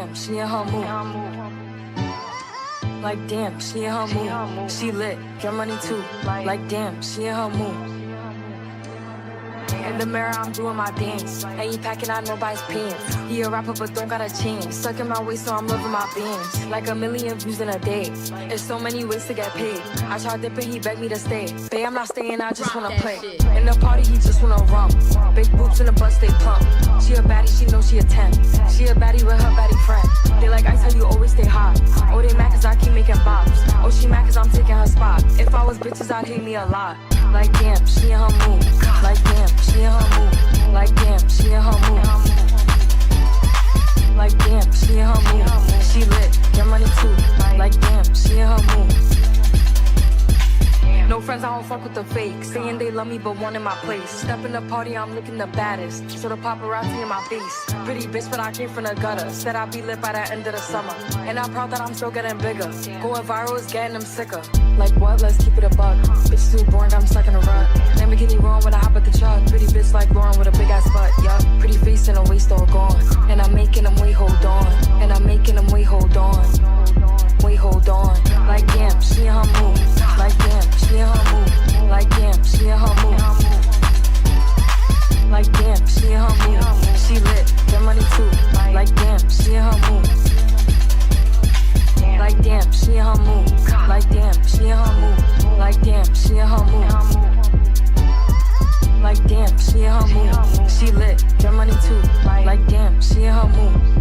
damn, she in her mood. Like damn, she in her mood. She lit, get money too. Like damn, she in her mood. In the mirror, I'm doing my dance. Ain't he packing out nobody's pants. He a rapper, but don't got a chance. Stuck in my waist, so I'm loving my bands. Like 1 million views in a day. There's so many ways to get paid. I tried dipping, he begged me to stay. Babe, I'm not staying, I just wanna play. In the party, he just wanna rum. Big boobs in the bus, they plump. She a baddie, she know she a 10. She a baddie with her baddie friend. They like ice, how you always stay hot. Oh, they mad cause I keep making bops. Oh, she mad cause I'm taking her spot. If I was bitches, I'd hate me a lot. Like damn, she in her mood. Like damn, she in her mood. Like damn, she in her mood. Like damn, she in her mood. She lit, get money too. Like damn, she in her mood. No friends, I don't fuck with the fake. Saying they love me but one in my place. Step in the party, I'm looking the baddest. So the paparazzi in my face. Pretty bitch, but I came from the gutter. Said I'd be lit by the end of the summer. And I'm proud that I'm still getting bigger. Going viral is getting them sicker. Like what? Let's keep it a buck. Bitch too boring, I'm stuck in a rut. Lamborghini wrong when I hop at the truck. Pretty bitch like Lauren with a big ass butt. Yup, pretty face and a waist all gone. And I'm making them wait, hold on. And I'm making them wait, hold on. Wait, hold on. Like damn, she in her mood. Like damn, she in her mood. Like damn, she in her mood. Like damn, she in her mood. She lit, get money too. Like damn, she in her mood. Like damn, she in her mood. Like damn, she in her mood. Like damn, she in her mood. Like damn, she in her mood. She lit, get money too. Like damn, she in her mood.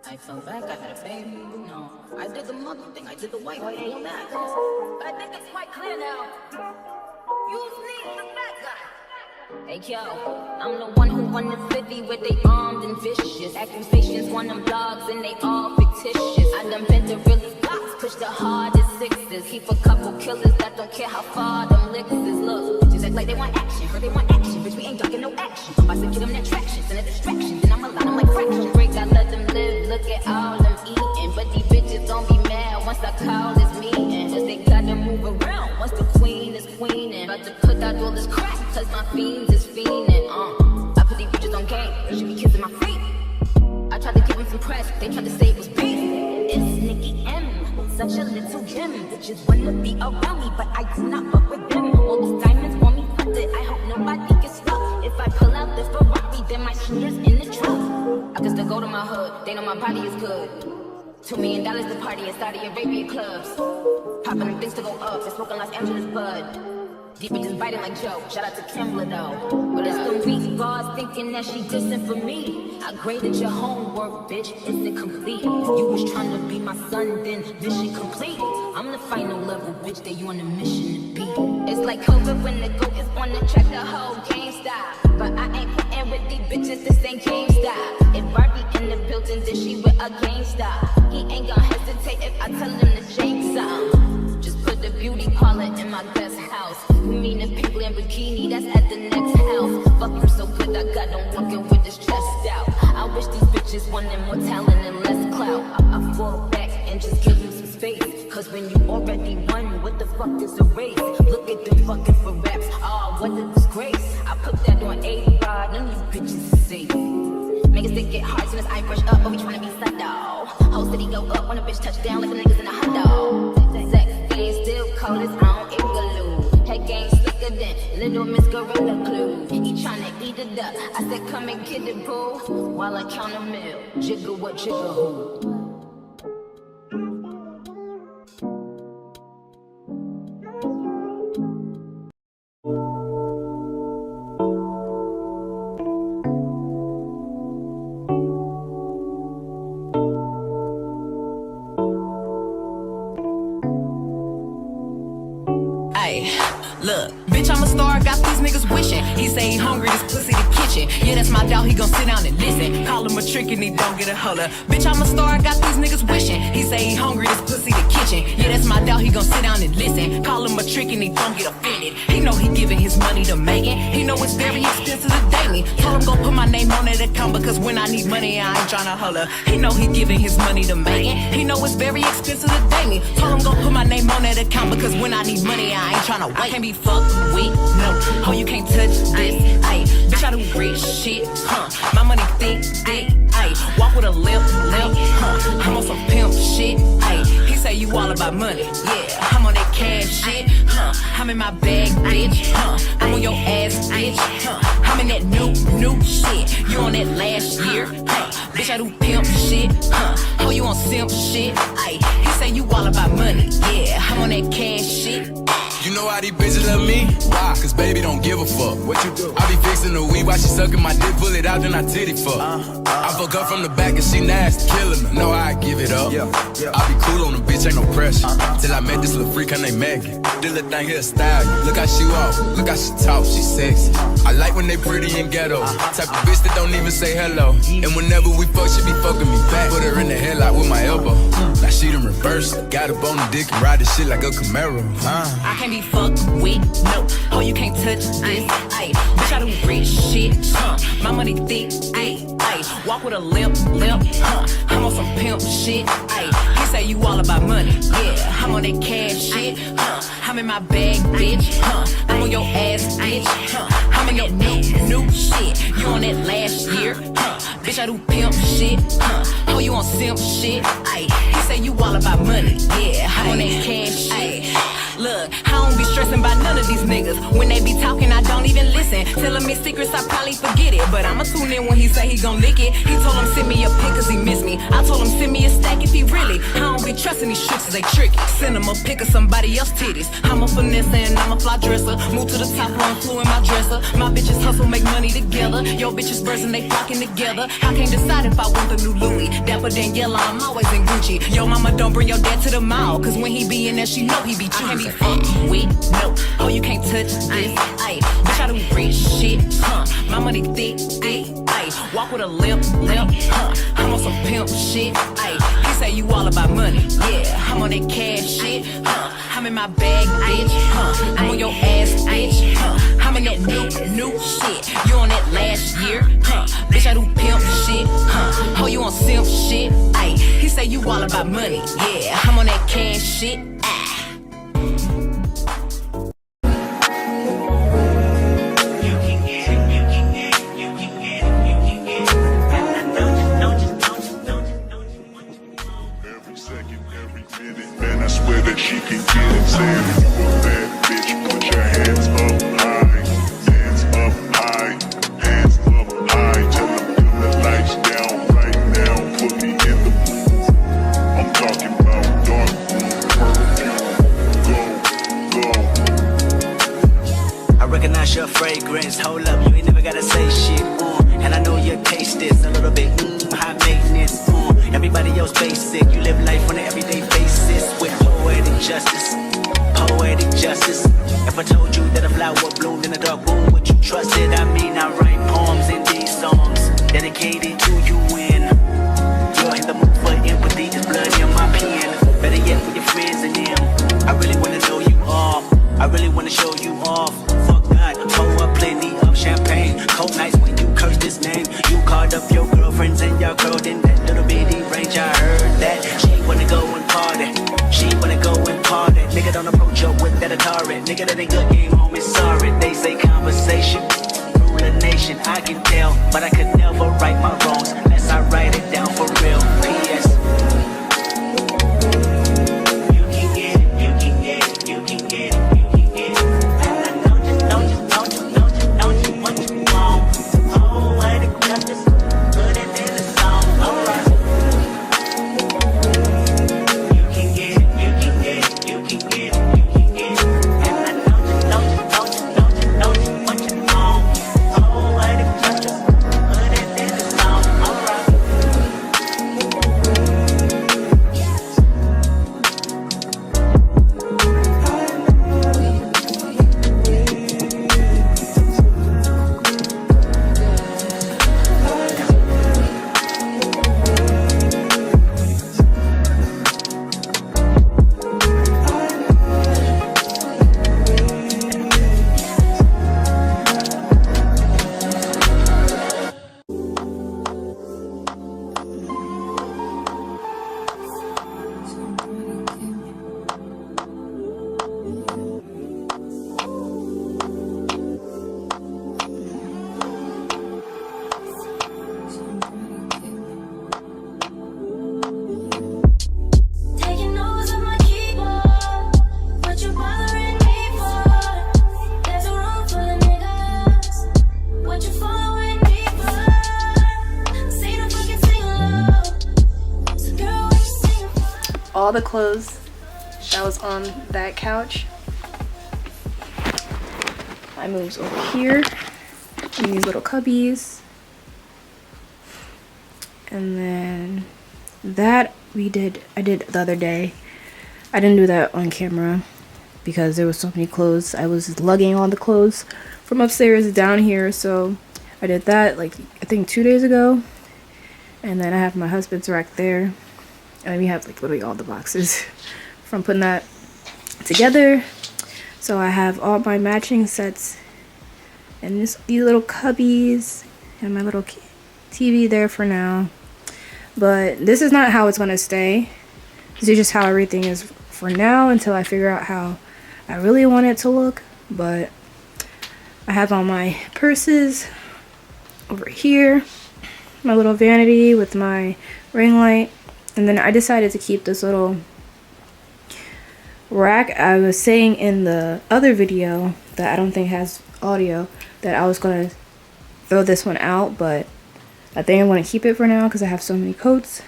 I fell back, I had a baby, you know. I did the mother thing, I did the white thing on that. I think it's quite clear now. You need the bad guy. Hey yo, I'm the one who run the city where they armed and vicious. Accusations on them blogs and they all fictitious. I done been to really blocks, push the hardest sixes. Keep a couple killers that don't care how far them licks is. Look, just act like they want action, heard they want action. Bitch, we ain't talking no action. I'm about to get them that traction, and a distraction. Then I'm a lot, I'm like fraction. Break, I let them live, look at all them eating. But these bitches don't be mad once I call this meeting. Cause they gotta move around once the queen is queening. About to put out all this crap, cause my fiends is fiending. I put these bitches on game, they should be kissing my feet. I tried to give them some press, they tried to say it was beef. It's Nicki M, such a little gem. Bitches wanna be around me, but I do not fuck with them. All these diamonds want me flooded, I hope nobody gets stuck. If I pull out the Ferrari, then my shooters in the trunk. I can still go to my hood, they know my body is good. $2 million to party in Saudi Arabia clubs. Popping them things to go up, and smoking Los Angeles bud. Deep bitches biting like Joe, shout out to Kimbler though. But it's the weak bars thinking that she dissing for me. I graded your homework, bitch, is it complete? You was trying to be my son, then mission complete. I'm the final level, bitch, that you on a mission to be. It's like COVID when the GOAT is on the track, the whole game stop. But I ain't putting with these bitches, this ain't game stop. If Barbie in the building, then she with a game stop. He ain't gonna hesitate if I tell him to change something. Just put the beauty parlor in my guest house. You mean the pink Lamborghini, that's at the next house. Fuck her so good, I got them walking with this chest out. I wish these bitches wanted more talent and less clout. I fall back and just give them some space. Cause when you already won, what the fuck is a race? Look at them fucking for raps, oh, what a disgrace. I put that on 85, none of you bitches is safe. Niggas they get hard soon as I brush up, but we tryna be sad dog. Whole city go up when a bitch touch down like the niggas in a hot dog. Sex game still cold as I don't igloo. Head game slicker than Little Miss Gorilla Glue. He tryna eat it up, I said come and get it boo. While I count a mill, jiggle what jiggle who. Look, Bitch, I'm a star, got these niggas wishing. He say he hungry, this pussy the kitchen. Yeah, that's my doubt, he gon' sit down and listen. Call him a trick and he don't get a holler. Bitch, I'm a star, got these niggas wishing. He say he hungry, this pussy the kitchen. Yeah, that's my doubt, he gon' sit down and listen. Call him a trick and he don't get offended. He know he giving his money to Megan. He know it's very expensive to date me. Told him go put my name on that account because when I need money, I ain't tryna holler. He know he giving his money to Megan. He know it's very expensive to date me. Told him go put my name on that account because when I need money, I ain't tryna wait. I can't be fucked with, no. Oh, you can't touch this, ayy. Bitch, I do rich shit, My money thick, ayy. Walk with a limp, I'm on some pimp shit, ayy. He say you all about money, yeah. I'm on that cash shit, I'm in my bag, bitch, I'm on your ass, bitch, I'm in that new shit. You on that last year, bitch, I do pimp shit, Oh, you on simp shit, ayy. He say you all about money, yeah. I'm on that cash shit. You know how these bitches love me? Why? Cause baby don't give a fuck. What you do? I be fixing the weed while she sucking my dick, pull it out, then I titty fuck. I fuck her from the back and she nasty, killing her. Know how I give it up. I be cool on the bitch, ain't no pressure. Till I met this little freak, her name Maggie. This little thing here style. Look how she walk, look how she talk, she sexy. I like when they pretty and ghetto. Type of bitch that don't even say hello. And whenever we fuck, she be fucking me back. Put her in the headlock with my elbow. Now she done reverse. Got up on the dick and ride this shit like a Camaro. I can't be fucked with, no. Oh, you can't touch this, ayy. Bitch, I do rich shit, My money thick, ayy. Walk with a limp, I'm on some pimp shit, ayy. He say you all about money, yeah. I'm on that cash shit, I'm in my bag, bitch, I'm on your ass, bitch, I'm in your new shit. You on that last year, bitch, I do pimp shit, Oh, you on simp shit, ayy. He say you all about money, yeah. I'm on that cash shit. Look, I don't be stressing about none of these niggas. When they be talking, I don't even listen. Telling me secrets, I probably forget it. But I'ma tune in when he say he gon' lick it. He told him send me a pic cause he miss me. I told him send me a stack if he really. I don't be trusting these tricks cause they tricky. Send him a pic of somebody else's titties. I'm a finesse and I'm a fly dresser. Move to the top, run flew in my dresser. My bitches hustle, make money together. Yo bitches bursting, they flocking together. I can't decide if I want the new Louis. Dapper Daniela, I'm always in Gucci. Yo mama, don't bring your dad to the mall. Cause when he be in there, she know he be choosing. Fuck with, no. Oh, you can't touch this, ayy. Bitch, I do rich shit, My money thick, ayy. Walk with a limp, I'm on some pimp shit, ayy. He say you all about money, yeah. I'm on that cash shit, I'm in my bag, bitch, I'm on your ass, bitch, I'm in that new shit. You on that last year, bitch, I do pimp shit, Oh, you on simp shit, ayy. He say you all about money, yeah. I'm on that cash shit, Hold up, you ain't never gotta say shit, And I know your taste is a little bit, high maintenance, Everybody else basic, you live life on an everyday basis with poetic justice, poetic justice. If I told you that a flower bloomed in a dark room, would you trust it? I mean, I write poems in these songs dedicated to you when you're in the mood for empathy. There's blood in my pen, better yet with your friends and them. I really wanna know you off, I really wanna show you off. Fuck God, pour up plenty of champagne. Cold nights when you curse this name. You called up your girlfriends and y'all curled in that little bitty range. I heard that she wanna go and party. She wanna go and party. Nigga don't approach her with that Atari. Nigga that ain't good game home is sorry. They say conversation rule a nation. I can tell, but I could never right my wrongs unless I write it down for real. P.S. You can get it, you can get it, you can get it. all the clothes that was on that couch. I moved over here in these little cubbies. And then that I did the other day. I didn't do that on camera because there was so many clothes. I was lugging all the clothes from upstairs down here, so I did that like I think 2 days ago. And then I have my husband's rack there, and we have like literally all the boxes from putting that together. So I have all my matching sets and these little cubbies and my little TV there for now. But this is not how it's gonna stay. This is just how everything is for now until I figure out how I really want it to look. But I have all my purses over here, my little vanity with my ring light, and then I decided to keep this little rack. I was saying in the other video that I don't think has audio that I was gonna throw this one out, but I think I want to keep it for now because I have so many coats.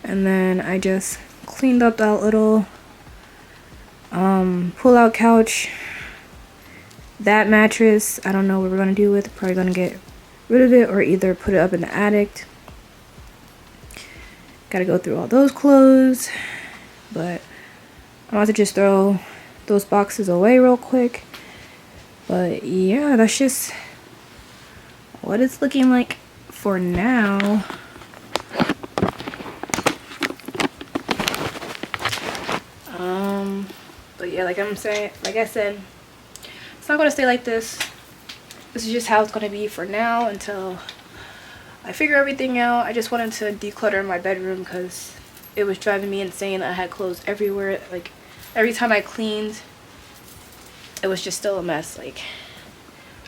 And then I just cleaned up that little pull-out couch. That mattress, I don't know what we're gonna do with it. Probably gonna get rid of it or either put it up in the attic. Gotta go through all those clothes, but I'm about to just throw those boxes away real quick. But yeah, that's just what it's looking like for now. But yeah, like I said, it's not gonna stay like this. This is just how it's gonna be for now until I figure everything out. I just wanted to declutter my bedroom because it was driving me insane. I had clothes everywhere. Like every time I cleaned, it was just still a mess. Like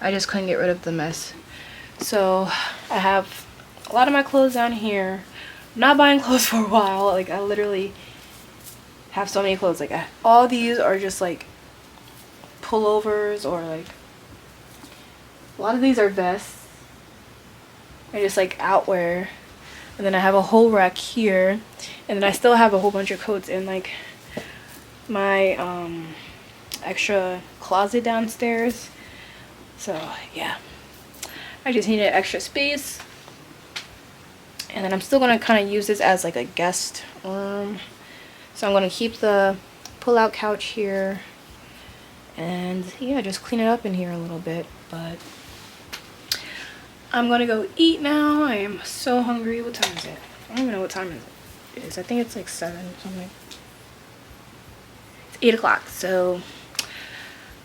I just couldn't get rid of the mess. So I have a lot of my clothes down here. I'm not buying clothes for a while. Like I literally have so many clothes. Like all these are just like pullovers, or like a lot of these are vests. They're just like outwear. And then I have a whole rack here, and then I still have a whole bunch of coats in like my extra closet downstairs. So yeah, I just needed extra space. And then I'm still gonna kind of use this as like a guest room. So I'm gonna keep the pull-out couch here, and yeah, just clean it up in here a little bit. But I'm gonna go eat now. I am so hungry. What time is it? I don't even know what time it is. I think it's like 7 or something. It's 8 o'clock. So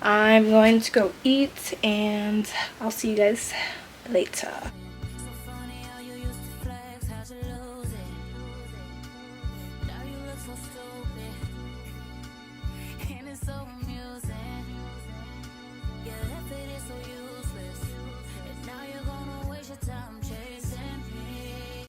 I'm going to go eat, and I'll see you guys later.